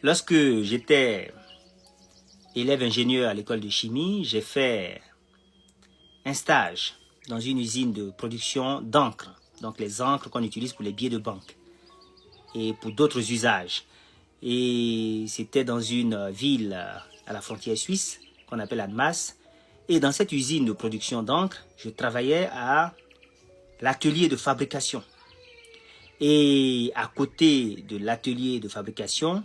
Lorsque j'étais élève ingénieur à l'école de chimie, j'ai fait un stage dans une usine de production d'encre. Donc les encres qu'on utilise pour les billets de banque et pour d'autres usages. Et c'était dans une ville à la frontière suisse qu'on appelle Annemasse. Et dans cette usine de production d'encre, je travaillais à l'atelier de fabrication. Et à côté de l'atelier de fabrication,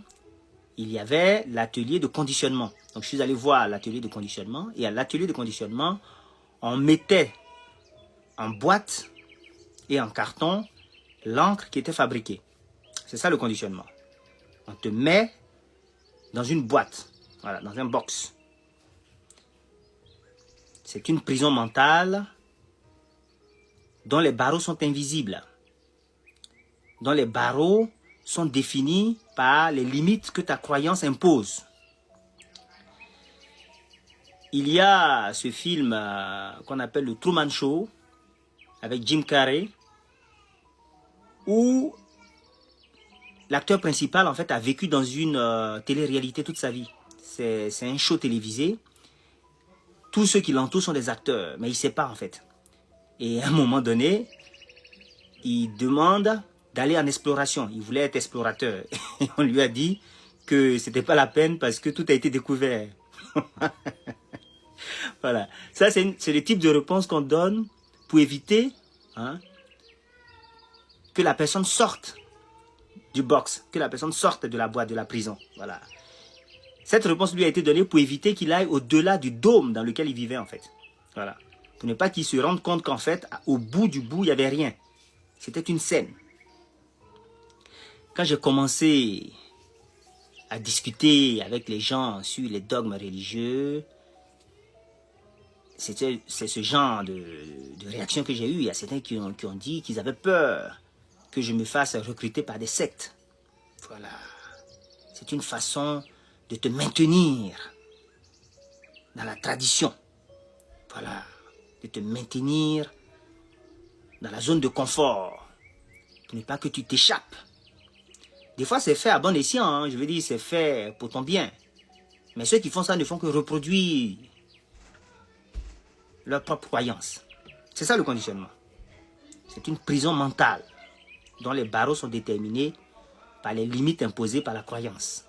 il y avait l'atelier de conditionnement. Donc je suis allé voir l'atelier de conditionnement. Et à l'atelier de conditionnement, on mettait en boîte et en carton l'encre qui était fabriquée. C'est ça le conditionnement. On te met dans une boîte, voilà, dans un box. C'est une prison mentale dont les barreaux sont invisibles, dont les barreaux sont définis par les limites que ta croyance impose. Il y a ce film qu'on appelle le Truman Show avec Jim Carrey, où l'acteur principal en fait a vécu dans une télé-réalité toute sa vie. C'est un show télévisé. Tous ceux qui l'entourent sont des acteurs, mais il ne sait pas en fait. Et à un moment donné, il demande d'aller en exploration. Il voulait être explorateur. Et on lui a dit que ce n'était pas la peine parce que tout a été découvert. Voilà. Ça, c'est le type de réponse qu'on donne pour éviter que la personne sorte du box, que la personne sorte de la boîte, de la prison. Voilà. Cette réponse lui a été donnée pour éviter qu'il aille au-delà du dôme dans lequel il vivait en fait. Voilà. Pour ne pas qu'il se rende compte qu'en fait, au bout du bout, il n'y avait rien. C'était une scène. Quand j'ai commencé à discuter avec les gens sur les dogmes religieux, c'est ce genre de réaction que j'ai eu. Il y a certains qui ont dit qu'ils avaient peur que je me fasse recruter par des sectes. Voilà. C'est une façon de te maintenir dans la tradition. Voilà. De te maintenir dans la zone de confort. Pour ne pas que tu t'échappes. Des fois, c'est fait à bon escient. Hein. Je veux dire, c'est fait pour ton bien. Mais ceux qui font ça ne font que reproduire leur propre croyance. C'est ça le conditionnement. C'est une prison mentale dont les barreaux sont déterminés par les limites imposées par la croyance.